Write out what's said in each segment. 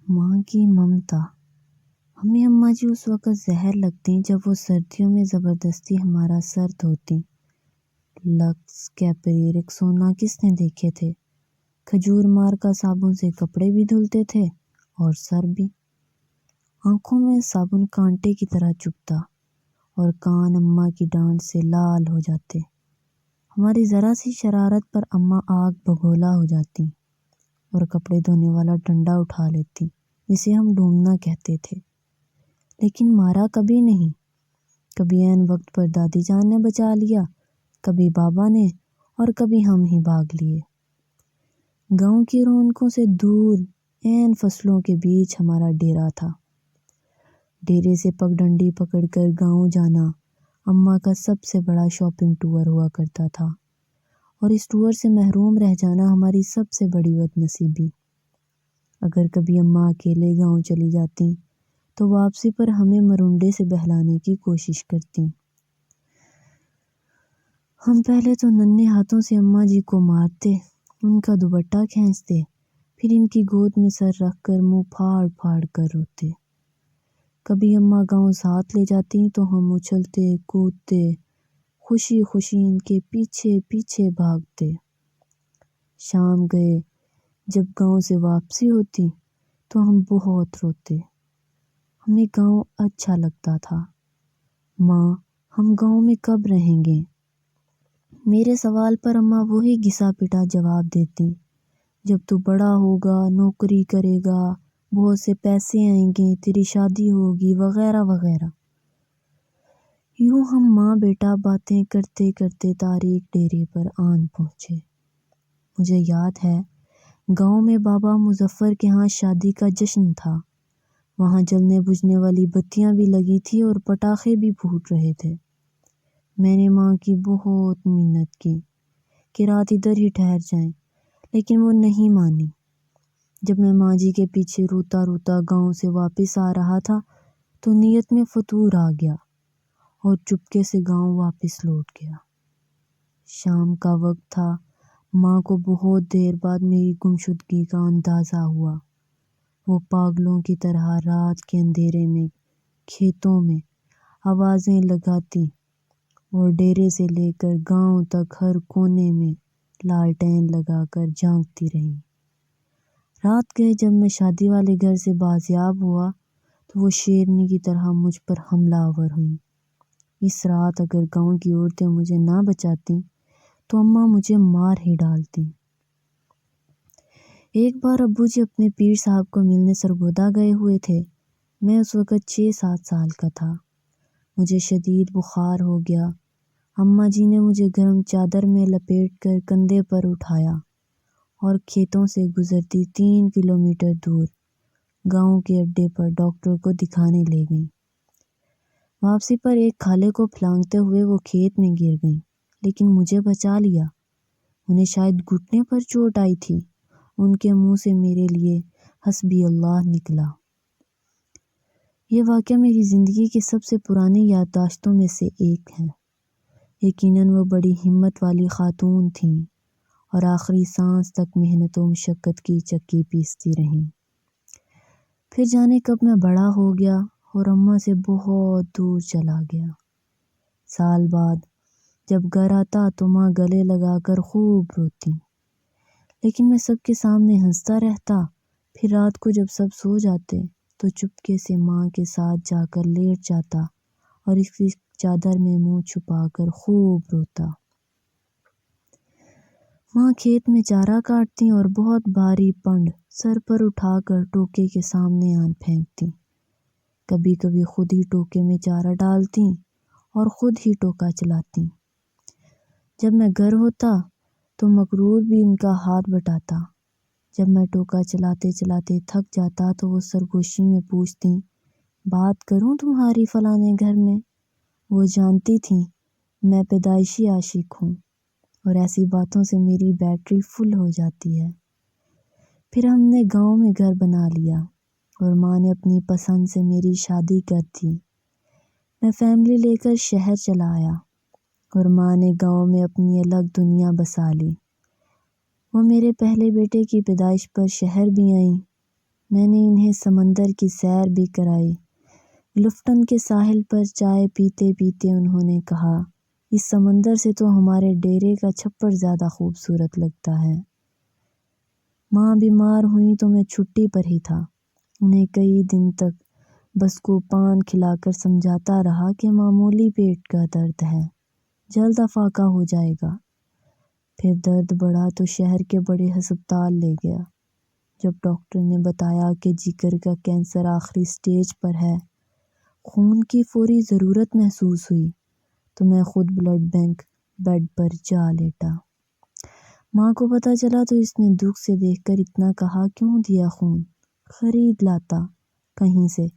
ماں کی ممتا۔ ہمیں اماں جی اس وقت زہر لگتیں جب وہ سردیوں میں زبردستی ہمارا سر دھوتی۔ لکس، کیپری، ریکسونا کس نے دیکھے تھے؟ کھجور مار کا صابن سے کپڑے بھی دھلتے تھے اور سر بھی۔ آنکھوں میں صابن کانٹے کی طرح چبھتا اور کان اماں کی ڈانٹ سے لال ہو جاتے۔ ہماری ذرا سی شرارت پر اماں آگ بگولا ہو جاتی اور کپڑے دھونے والا ڈنڈا اٹھا لیتی جسے ہم ڈومنا کہتے تھے، لیکن مارا کبھی نہیں۔ کبھی عین وقت پر دادی جان نے بچا لیا، کبھی بابا نے، اور کبھی ہم ہی بھاگ لیے۔ گاؤں کی رونقوں سے دور عین فصلوں کے بیچ ہمارا ڈیرا تھا۔ ڈیرے سے پگڈنڈی پکڑ کر گاؤں جانا اماں کا سب سے بڑا شاپنگ ٹور ہوا کرتا تھا، اور اس ٹور سے محروم رہ جانا ہماری سب سے بڑی بد نصیبی۔ اگر کبھی اماں اکیلے گاؤں چلی جاتی تو واپسی پر ہمیں مرونڈے سے بہلانے کی کوشش کرتی۔ ہم پہلے تو ننھے ہاتھوں سے اماں جی کو مارتے، ان کا دوپٹہ کھینچتے، پھر ان کی گود میں سر رکھ کر منہ پھاڑ پھاڑ کر روتے۔ کبھی اماں گاؤں ساتھ لے جاتی تو ہم اچھلتے کودتے خوشی خوشی ان کے پیچھے پیچھے بھاگتے۔ شام گئے جب گاؤں سے واپسی ہوتی تو ہم بہت روتے۔ ہمیں گاؤں اچھا لگتا تھا۔ ماں، ہم گاؤں میں کب رہیں گے؟ میرے سوال پر اماں وہی گھسا پٹا جواب دیتی، جب تو بڑا ہوگا، نوکری کرے گا، بہت سے پیسے آئیں گے، تیری شادی ہوگی، وغیرہ وغیرہ۔ یوں ہم ماں بیٹا باتیں کرتے کرتے تاریک ڈیرے پر آن پہنچے۔ مجھے یاد ہے گاؤں میں بابا مظفر کے ہاں شادی کا جشن تھا۔ وہاں جلنے بجھنے والی بتیاں بھی لگی تھی اور پٹاخے بھی پھوٹ رہے تھے۔ میں نے ماں کی بہت منت کی کہ رات ادھر ہی ٹھہر جائیں، لیکن وہ نہیں مانی۔ جب میں ماں جی کے پیچھے روتا روتا گاؤں سے واپس آ رہا تھا تو نیت میں فطور آ گیا اور چپکے سے گاؤں واپس لوٹ گیا۔ شام کا وقت تھا۔ ماں کو بہت دیر بعد میری گمشدگی کا اندازہ ہوا۔ وہ پاگلوں کی طرح رات کے اندھیرے میں کھیتوں میں آوازیں لگاتی اور ڈیرے سے لے کر گاؤں تک ہر کونے میں لالٹین لگا کر جھانکتی رہیں۔ رات گئے جب میں شادی والے گھر سے بازیاب ہوا تو وہ شیرنی کی طرح مجھ پر حملہ آور ہوئیں۔ اس رات اگر گاؤں کی عورتیں مجھے نہ بچاتیں تو اماں مجھے مار ہی ڈالتی۔ ایک بار ابو جی اپنے پیر صاحب کو ملنے سرگودا گئے ہوئے تھے۔ میں اس وقت 6-7 سال کا تھا۔ مجھے شدید بخار ہو گیا۔ اماں جی نے مجھے گرم چادر میں لپیٹ کر کندھے پر اٹھایا اور کھیتوں سے گزرتی 3 کلومیٹر دور گاؤں کے اڈے پر ڈاکٹر کو دکھانے لے گئیں۔ واپسی پر ایک کھالے کو پھلانگتے ہوئے وہ کھیت میں گر گئیں، لیکن مجھے بچا لیا۔ انہیں شاید گھٹنے پر چوٹ آئی تھی۔ ان کے منہ سے میرے لیے حسبی اللہ نکلا۔ یہ واقعہ میری زندگی کی سب سے پرانی یادداشتوں میں سے ایک ہے۔ یقیناً وہ بڑی ہمت والی خاتون تھیں اور آخری سانس تک محنت و مشقت کی چکی پیستی رہیں۔ پھر جانے کب میں بڑا ہو گیا اور اماں سے بہت دور چلا گیا۔ سال بعد جب گھر آتا تو ماں گلے لگا کر خوب روتی، لیکن میں سب کے سامنے ہنستا رہتا۔ پھر رات کو جب سب سو جاتے تو چپکے سے ماں کے ساتھ جا کر لیٹ جاتا اور اس کی چادر میں منہ چھپا کر خوب روتا۔ ماں کھیت میں چارہ کاٹتی اور بہت بھاری پنڈ سر پر اٹھا کر ٹوکے کے سامنے آن پھینکتی۔ کبھی کبھی خود ہی ٹوکے میں چارہ ڈالتی اور خود ہی ٹوکا چلاتی۔ جب میں گھر ہوتا تو مغرور بھی ان کا ہاتھ بٹاتا۔ جب میں ٹوکا چلاتے چلاتے تھک جاتا تو وہ سرگوشی میں پوچھتی، بات کروں تمہاری فلانے گھر میں؟ وہ جانتی تھیں میں پیدائشی عاشق ہوں اور ایسی باتوں سے میری بیٹری فل ہو جاتی ہے۔ پھر ہم نے گاؤں میں گھر بنا لیا اور ماں نے اپنی پسند سے میری شادی کر دی۔ میں فیملی لے کر شہر چلا آیا اور ماں نے گاؤں میں اپنی الگ دنیا بسا لی۔ وہ میرے پہلے بیٹے کی پیدائش پر شہر بھی آئیں۔ میں نے انہیں سمندر کی سیر بھی کرائی۔ گلفٹن کے ساحل پر چائے پیتے پیتے انہوں نے کہا، اس سمندر سے تو ہمارے ڈیرے کا چھپر زیادہ خوبصورت لگتا ہے۔ ماں بیمار ہوئی تو میں چھٹی پر ہی تھا۔ انہیں کئی دن تک بس کو پان کھلا کر سمجھاتا رہا کہ معمولی پیٹ کا درد ہے، جلد افاقہ ہو جائے گا۔ پھر درد بڑھا تو شہر کے بڑے ہسپتال لے گیا۔ جب ڈاکٹر نے بتایا کہ جگر کا کینسر آخری سٹیج پر ہے، خون کی فوری ضرورت محسوس ہوئی، تو میں خود بلڈ بینک بیڈ پر جا لیٹا۔ ماں کو پتہ چلا تو اس نے دکھ سے دیکھ کر اتنا کہا، کیوں دیا خون؟ خرید لاتا کہیں سے،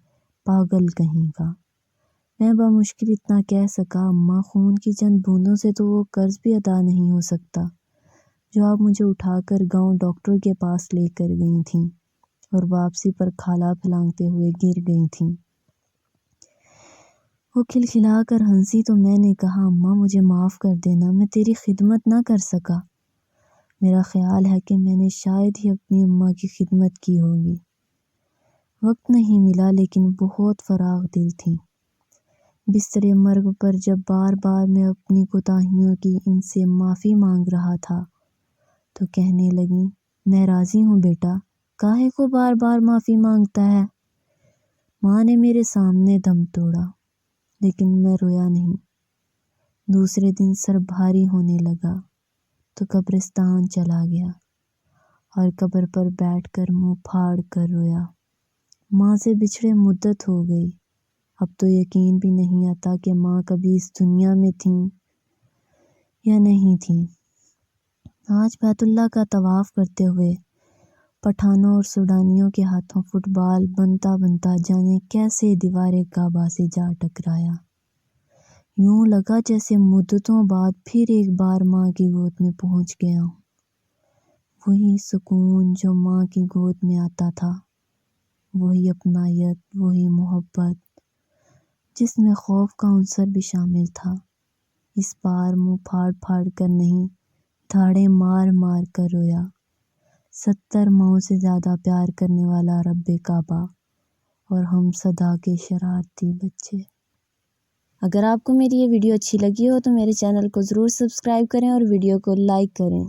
پاگل کہیں کا۔ میں بمشکل اتنا کہہ سکا، اماں خون کی چند بوندوں سے تو وہ قرض بھی ادا نہیں ہو سکتا جو آپ مجھے اٹھا کر گاؤں ڈاکٹر کے پاس لے کر گئی تھیں اور واپسی پر کھالا پھلانگتے ہوئے گر گئی تھیں۔ وہ کھلکھلا کر ہنسی تو میں نے کہا، اماں مجھے معاف کر دینا، میں تیری خدمت نہ کر سکا۔ میرا خیال ہے کہ میں نے شاید ہی اپنی اماں کی خدمت کی ہوگی۔ وقت نہیں ملا لیکن بہت فراغ دل تھی۔ بستر مرگ پر جب بار بار میں اپنی کوتاہیوں کی ان سے معافی مانگ رہا تھا تو کہنے لگیں، میں راضی ہوں بیٹا، کاہے کو بار بار معافی مانگتا ہے؟ ماں نے میرے سامنے دم توڑا لیکن میں رویا نہیں۔ دوسرے دن سر بھاری ہونے لگا تو قبرستان چلا گیا اور قبر پر بیٹھ کر منہ پھاڑ کر رویا۔ ماں سے بچھڑے مدت ہو گئی، اب تو یقین بھی نہیں آتا کہ ماں کبھی اس دنیا میں تھیں یا نہیں تھیں۔ آج بیت اللہ کا طواف کرتے ہوئے پٹھانوں اور سوڈانیوں کے ہاتھوں فٹ بال بنتا بنتا جانے کیسے دیوار کعبہ سے جا ٹکرایا۔ یوں لگا جیسے مدتوں بعد پھر ایک بار ماں کی گود میں پہنچ گیا ہوں۔ وہی سکون جو ماں کی گود میں آتا تھا، وہی اپنائیت، وہی محبت جس میں خوف کا عنصر بھی شامل تھا۔ اس بار منہ پھاڑ پھاڑ کر نہیں، دھاڑے مار مار کر رویا۔ 70 ماؤں سے زیادہ پیار کرنے والا رب کعبہ اور ہم صدا کے شرارتی بچے۔ اگر آپ کو میری یہ ویڈیو اچھی لگی ہو تو میرے چینل کو ضرور سبسکرائب کریں اور ویڈیو کو لائک کریں۔